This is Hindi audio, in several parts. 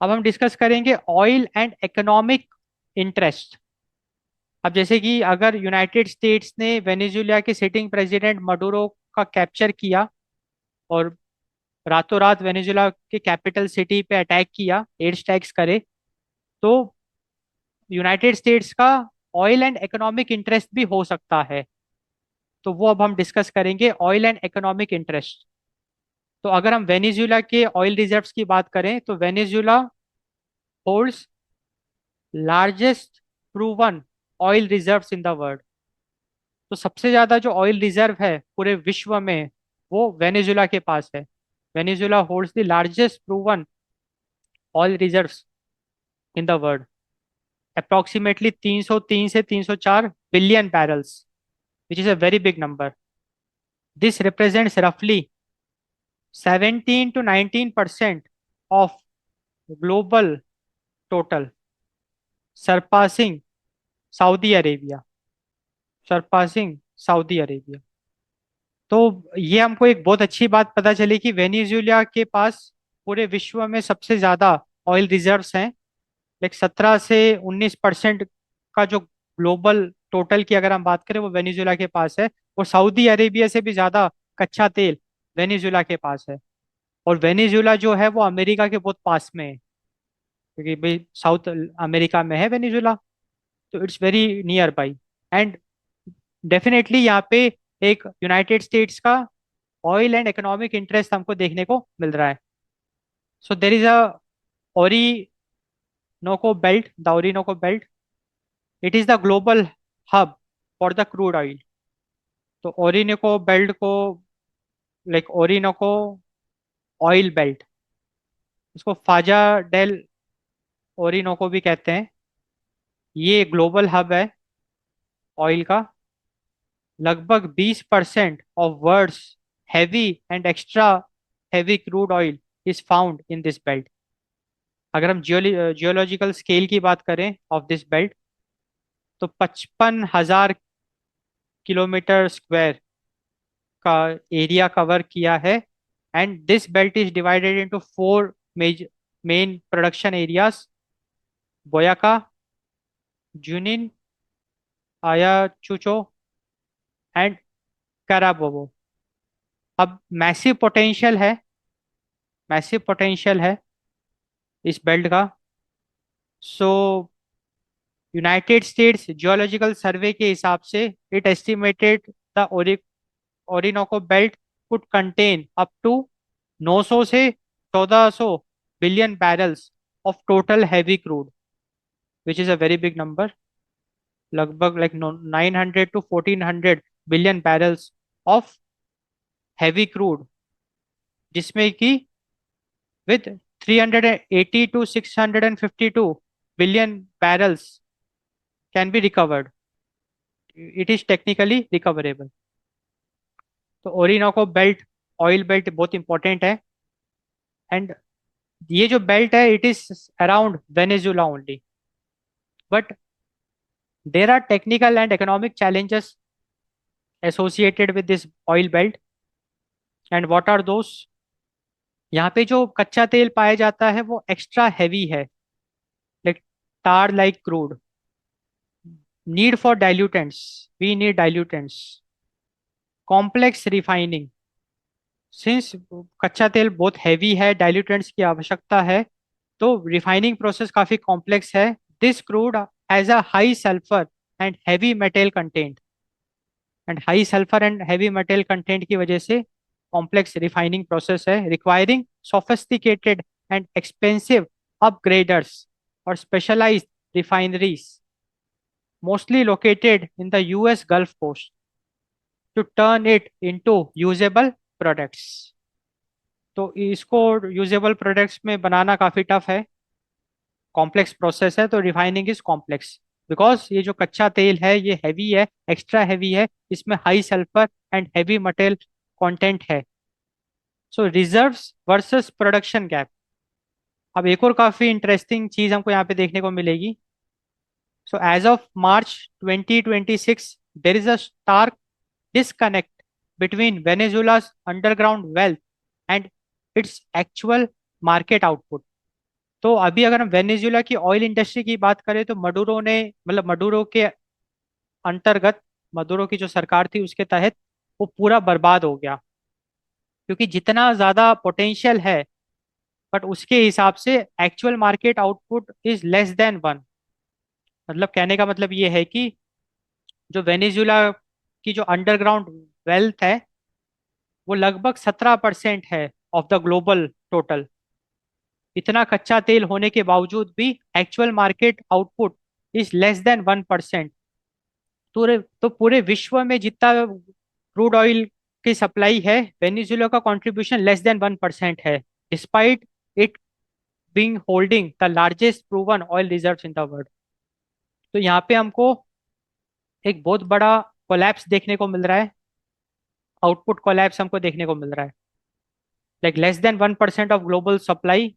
अब हम डिस्कस करेंगे ऑयल एंड इकोनॉमिक इंटरेस्ट। अब जैसे कि अगर यूनाइटेड स्टेट्स ने वेनेजुएला के सिटिंग प्रेसिडेंट मडुरो का कैप्चर किया और रातों रात वेनेजुएला के कैपिटल सिटी पे अटैक किया, एयर स्ट्राइक्स करे, तो यूनाइटेड स्टेट्स का ऑयल एंड इकोनॉमिक इंटरेस्ट भी हो सकता है। तो वो अब हम डिस्कस करेंगे, ऑयल एंड इकोनॉमिक इंटरेस्ट। तो अगर हम वेनेजुएला के ऑयल रिजर्व्स की बात करें तो Venezuela holds largest proven oil reserves in the world. तो सबसे ज्यादा जो ऑयल रिजर्व है पूरे विश्व में वो वेनेजुएला के पास है। Venezuela holds the largest proven oil reserves in the world, approximately 303 से 304 billion barrels, which is a very big number. This represents रफली 17 to 19% of global total, surpassing Saudi Arabia, surpassing Saudi Arabia. तो ये हमको एक बहुत अच्छी बात पता चली कि वेनेजुएला के पास पूरे विश्व में सबसे ज्यादा ऑयल रिजर्व्स हैं। लाइक 17 से 19% का जो ग्लोबल टोटल की अगर हम बात करें वो वेनेजुएला के पास है। और सऊदी अरेबिया से भी ज्यादा कच्चा तेल वेनेजुएला के पास है। और वेनेजुएला जो है वो अमेरिका के बहुत पास में है, क्योंकि भाई साउथ अमेरिका में है वेनेजुएला। तो it's very nearby. And definitely यहाँ पे एक यूनाइटेड स्टेट्स का ऑयल एंड इकोनॉमिक इंटरेस्ट हमको देखने को मिल रहा है। So there is a Orinoco belt, the Orinoco belt, it is the global hub for the crude oil. तो ओरिनोको बेल्ट को, लाइक ओरिनोको ऑयल बेल्ट, इसको फाजा डेल ओरिनोको भी कहते हैं। ये ग्लोबल हब है ऑयल का। लगभग 20% of world's heavy and extra heavy crude oil is found in this belt. अगर हम जियोलॉजिकल स्केल की बात करें ऑफ दिस बेल्ट, तो 55,000 किलोमीटर स्क्वायर का एरिया कवर किया है। And this belt is divided into 4 major main production areas: Boyaca, Junin, Ayacucho and Carabobo. अब मैसिव पोटेंशियल है इस बेल्ट का। So United States geological survey के हिसाब से it estimated the Orinoco belt could contain up to 900 से 1400 billion barrels of total heavy crude, which is a very big number. लगभग like 900 to 1400 billion barrels of heavy crude, जिसमें कि with 380 to 652 billion barrels can be recovered, it is technically recoverable. तो ओरिनोको बेल्ट, ऑयल बेल्ट बहुत इंपॉर्टेंट है। एंड ये जो बेल्ट है it is around Venezuela only, but there are technical and economic challenges associated with this oil belt. And what are those? यहाँ पे जो कच्चा तेल पाया जाता है वो एक्स्ट्रा हैवी है, like tar like crude. Need for dilutants, we need dilutants. Complex refining, since कच्चा तेल बहुत हैवी है, डाइल्यूटेंट्स की आवश्यकता है, तो रिफाइनिंग प्रोसेस काफी कॉम्प्लेक्स है। This crude has a high sulphur and heavy metal content. And high sulphur and heavy metal content की वजह से कॉम्प्लेक्स रिफाइनिंग प्रोसेस है, requiring sophisticated and expensive upgraders और specialised refineries, mostly located in the US Gulf Coast, to turn it into usable products. तो इसको यूजेबल प्रोडक्ट्स में बनाना काफी टफ है, कॉम्प्लेक्स प्रोसेस है। तो रिफाइनिंग इज कॉम्प्लेक्स बिकॉज ये जो कच्चा तेल है ये हैवी है, एक्स्ट्रा हैवी है, इसमें high sulphur and heavy material content है। सो रिजर्व्स वर्सेस प्रोडक्शन गैप। अब एक और काफी इंटरेस्टिंग चीज हमको यहाँ पे देखने को मिलेगी। So as of March 2026 there is a stark disconnect between Venezuela's underground wealth and its actual market output. तो अभी अगर हम वेनेजुएला की ऑयल इंडस्ट्री की बात करें तो मडुरो ने, मतलब मडुरो के अंतर्गत, मडुरो की जो सरकार थी उसके तहत वो पूरा बर्बाद हो गया, क्योंकि जितना ज्यादा पोटेंशियल है बट उसके हिसाब से actual market output is less than one. मतलब कहने का मतलब ये है कि जो वेनेजुएला की जो अंडरग्राउंड वेल्थ है वो लगभग 17% है ऑफ द ग्लोबल टोटल। इतना कच्चा तेल होने के बावजूद भी actual market output is less than 1%। तो पूरे विश्व में जितना क्रूड ऑयल की सप्लाई है, वेनेजुएला का कंट्रीब्यूशन लेस देन 1% है, despite it being holding the largest proven oil reserves in the world. तो यहाँ पे हमको एक बहुत बड़ा कोलैप्स देखने को मिल रहा है, आउटपुट कोलैप्स हमको देखने को मिल रहा है, like less than 1% of global supply.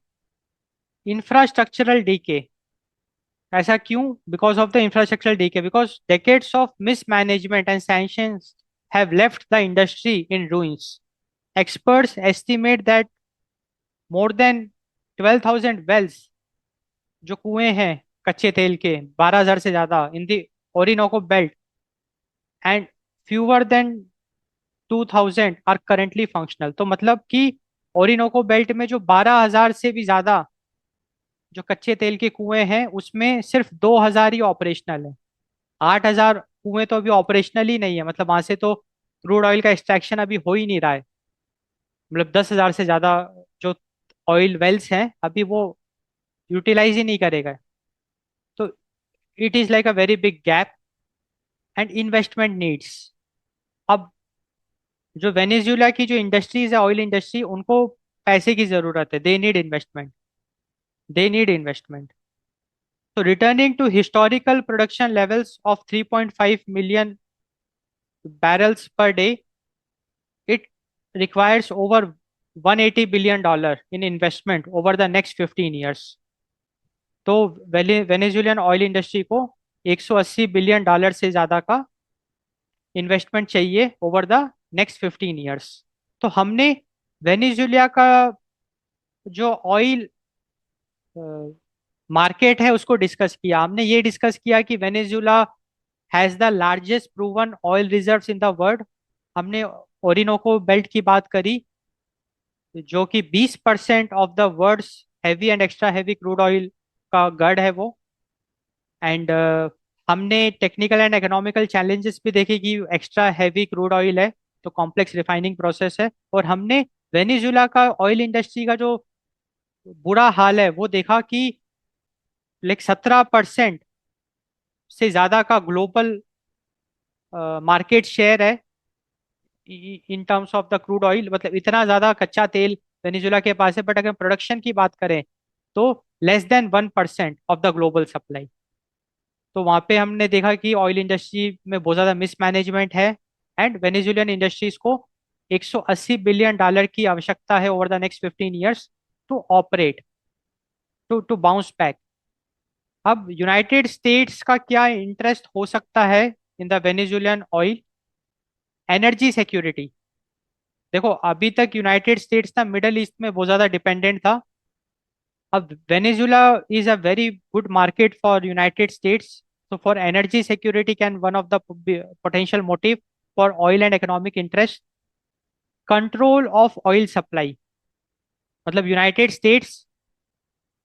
Infrastructural decay, ऐसा क्यों? Because of the infrastructural decay, because decades of mismanagement and sanctions have left the industry in ruins. Experts estimate that more than 12,000 wells, जो कुएं हैं कच्चे तेल के 12,000 से ज्यादा in the Orinoco belt, and fewer than 2,000 are currently functional. तो मतलब कि ओरिनोको बेल्ट में जो 12,000 से भी ज्यादा जो कच्चे तेल के कुएं हैं उसमें सिर्फ 2,000 ही ऑपरेशनल है। 8,000 कुएं तो अभी ऑपरेशनल ही नहीं है, मतलब वहां से तो क्रूड ऑयल का एक्सट्रैक्शन अभी हो ही नहीं रहा है। मतलब 10,000 से ज्यादा जो ऑयल वेल्स हैं अभी वो यूटिलाइज ही नहीं करेगा। तो it is like a very big gap and investment needs. अब जो वेनेजुएला की जो इंडस्ट्रीज है, ऑयल इंडस्ट्री, उनको पैसे की जरूरत है, they need investment, they need investment. तो returning to historical production levels of 3.5 million barrels per day, it requires over $180 billion in investment over the next 15 years। तो वेनेजुएलियन ऑयल इंडस्ट्री को 180 बिलियन डॉलर से ज्यादा का इन्वेस्टमेंट चाहिए ओवर द नेक्स्ट 15 ईयर्स। तो हमने वेनेजुएला का जो ऑयल मार्केट है उसको डिस्कस किया, हमने ये डिस्कस किया कि Venezuela has the largest proven oil reserves in the world. हमने ओरिनोको बेल्ट की बात करी, जो कि 20% of the world's heavy and extra heavy crude oil का गढ़ है वो। एंड हमने टेक्निकल एंड इकोनॉमिकल चैलेंजेस भी देखे कि एक्स्ट्रा हैवी क्रूड ऑयल है तो कॉम्प्लेक्स रिफाइनिंग प्रोसेस है। और हमने वेनेजुएला का ऑयल इंडस्ट्री का जो बुरा हाल है वो देखा कि लाइक 17% से ज्यादा का ग्लोबल मार्केट शेयर है इन terms of the crude oil. मतलब इतना ज्यादा कच्चा तेल वेनेजुएला के पास है, बट अगर प्रोडक्शन की बात करें तो less than 1% of the global supply. तो वहां पे हमने देखा कि ऑयल इंडस्ट्री में बहुत ज्यादा मिसमैनेजमेंट है एंड वेनेजुएलियन इंडस्ट्रीज को 180 बिलियन डॉलर की आवश्यकता है over the next 15 years to operate, to bounce back. अब यूनाइटेड स्टेट्स का क्या इंटरेस्ट हो सकता है in the Venezuelan oil? Energy security. देखो अभी तक यूनाइटेड स्टेट्स ना मिडल ईस्ट में बहुत ज्यादा डिपेंडेंट था। अब Venezuela is a very good market for United States, so for energy security can one of the potential motive for oil and economic interest। Control of oil supply, मतलब यूनाइटेड स्टेट्स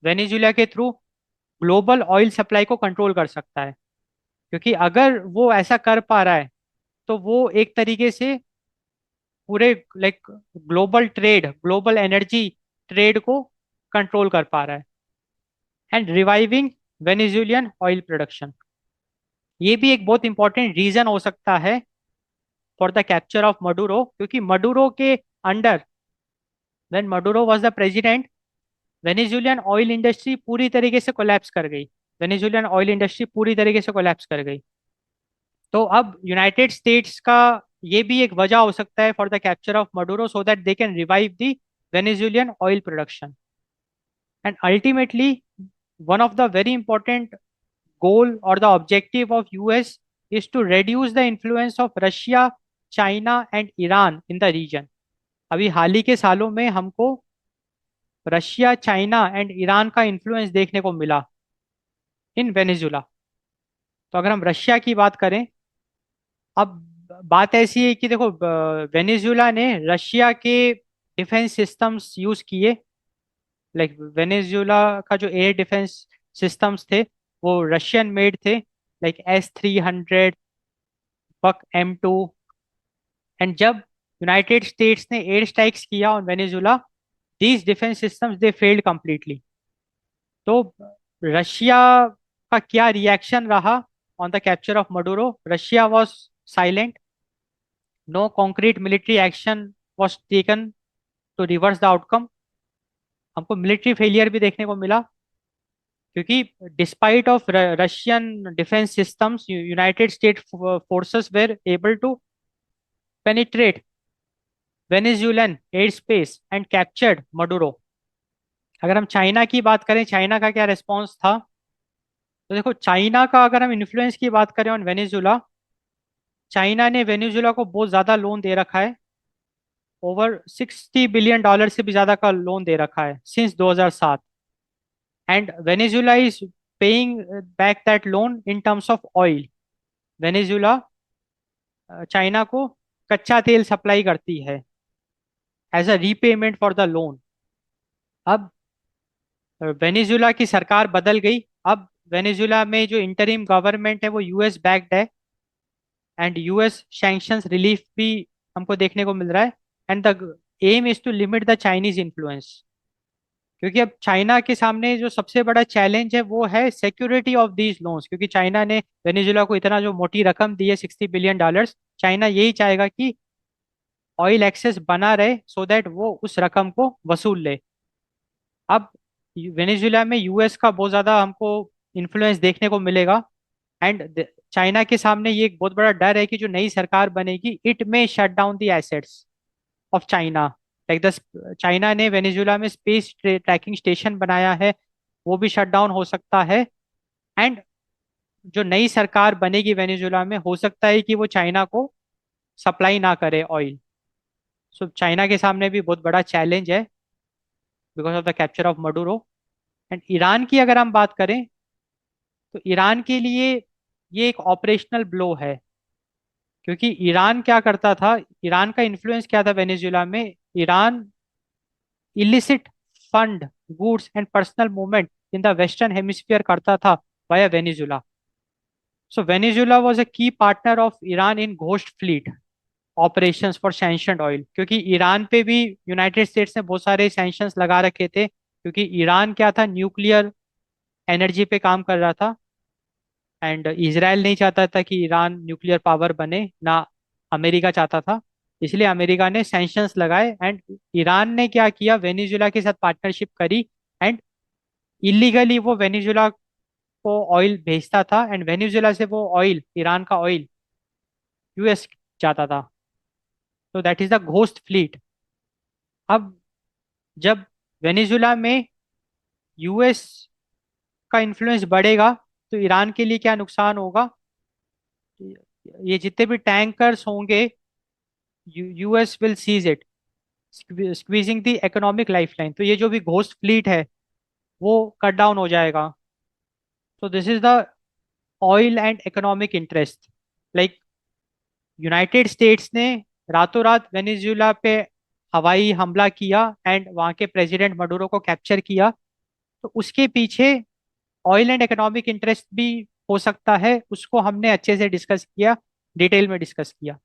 वेनेजुएला के थ्रू ग्लोबल ऑयल सप्लाई को कंट्रोल कर सकता है, क्योंकि अगर वो ऐसा कर पा रहा है तो वो एक तरीके से पूरे like global trade, global energy trade को कंट्रोल कर पा रहा है। And reviving Venezuelan oil production, ये भी एक बहुत इंपॉर्टेंट रीजन हो सकता है for the capture of Maduro, क्योंकि मडुरो के under, when Maduro was the president, Venezuelan oil industry पूरी तरीके से कोलैप्स कर गई। वेनेजुएलियन ऑयल इंडस्ट्री पूरी तरीके से कोलैप्स कर गई। तो अब यूनाइटेड स्टेट्स का ये भी एक वजह हो सकता है for the capture of Maduro, so that they can revive the Venezuelan oil production. And ultimately one of the very important goal or the objective of US is to reduce the influence of Russia, China and Iran in the region। अभी हाल ही के सालों में हमको रशिया, चाइना एंड ईरान का इन्फ्लुएंस देखने को मिला इन वेनेजुला। तो अगर हम रशिया की बात करें, अब बात ऐसी है कि देखो, वेनेजुला ने रशिया के डिफेंस सिस्टम्स यूज किए। लाइक वेनेजुला का जो एयर डिफेंस सिस्टम्स थे वो रशियन मेड थे, like S-300, Buk M2। And जब यूनाइटेड स्टेट्स ने एयर स्ट्राइक्स किया on Venezuela, these defence systems they failed completely. तो रशिया का क्या रिएक्शन रहा on the capture of Maduro? Russia was silent, no concrete military action was taken to reverse the outcome. हमको मिलिट्री फेलियर भी देखने को मिला, क्योंकि despite of Russian defence systems, United State forces were able to penetrate Venezuelan air space and captured Maduro. अगर हम चाइना की बात करें, चाइना का क्या रिस्पॉन्स था? तो देखो, चाइना का अगर हम इन्फ्लुएंस की बात करें ऑन वेनेजुला, चाइना ने वेनेजुला को बहुत ज्यादा लोन दे रखा है। ओवर $60 बिलियन से भी ज्यादा का लोन दे रखा है since 2007। And Venezuela is paying back that loan in terms of oil. Venezuela China को कच्चा तेल सप्लाई करती है as a repayment for the loan. अब वेनेजुला की सरकार बदल गई। अब वेनेजुला में जो इंटरिम गवर्नमेंट है वो यूएस बैक्ड है, एंड यूएस सैंक्शंस रिलीफ भी हमको देखने को मिल रहा है। And the aim is to limit the Chinese influence, क्योंकि अब चाइना के सामने जो सबसे बड़ा चैलेंज है वो है सिक्योरिटी ऑफ दीज लोन्स। क्योंकि चाइना ने वेनेजुला को इतना जो मोटी रकम दी है, $60 बिलियन, चाइना यही चाहेगा कि ऑयल एक्सेस बना रहे सो दैट वो उस रकम को वसूल ले। अब वेनेजुला में यूएस का बहुत ज्यादा हमको इन्फ्लुएंस देखने को मिलेगा। एंड चाइना के सामने ये एक बहुत बड़ा डर है कि जो नई सरकार बनेगी, इट में shut down the assets of China. Like the China ने वेनेजुला में स्पेस ट्रैकिंग स्टेशन बनाया है, वो भी शट डाउन हो सकता है। एंड जो नई सरकार बनेगी वेनेजुला में, हो सकता है कि वो चाइना को सप्लाई ना करे ऑयल। सो चाइना के सामने भी बहुत बड़ा चैलेंज है because of the capture of Maduro. And Iran की अगर हम बात करें, तो ईरान के लिए ये एक ऑपरेशनल ब्लो है। क्योंकि ईरान क्या करता था, ईरान का इन्फ्लुएंस क्या था वेनेजुला में? Iran illicit fund, goods and personal movement in the western hemisphere करता था via Venezuela. So Venezuela was a key partner of Iran in ghost fleet operations for sanctioned oil. क्योंकि ईरान पे भी यूनाइटेड स्टेट्स ने बहुत सारे सैंक्शंस लगा रखे थे, क्योंकि ईरान क्या था, न्यूक्लियर एनर्जी पे काम कर रहा था। एंड इसराइल नहीं चाहता था कि ईरान न्यूक्लियर पावर बने, ना अमेरिका चाहता था। इसलिए अमेरिका ने सैंक्शंस लगाए। एंड ईरान ने क्या किया, वेनेजुला के साथ पार्टनरशिप करी। एंड इलीगली वो वेनेजुला को ऑयल भेजता था, एंड वेनेजुला से वो ऑयल, ईरान का ऑयल, यूएस जाता था। तो that is the ghost fleet. अब जब वेनेजुला में यूएस का इन्फ्लुएंस बढ़ेगा, तो ईरान के लिए क्या नुकसान होगा? ये जितने भी टैंकर्स होंगे, US will sees it, squeezing the economic lifeline. तो ये जो भी घोस्ट फ्लीट है वो कट डाउन हो जाएगा। तो this is the oil and economic interest. Like United States ने रातों रात वेनेजुला पे हवाई हमला किया एंड वहाँ के प्रेसिडेंट मडुरो को कैप्चर किया। तो उसके पीछे ऑयल एंड इकोनॉमिक इंटरेस्ट भी हो सकता है, उसको हमने अच्छे से डिस्कस किया, डिटेल में डिस्कस किया।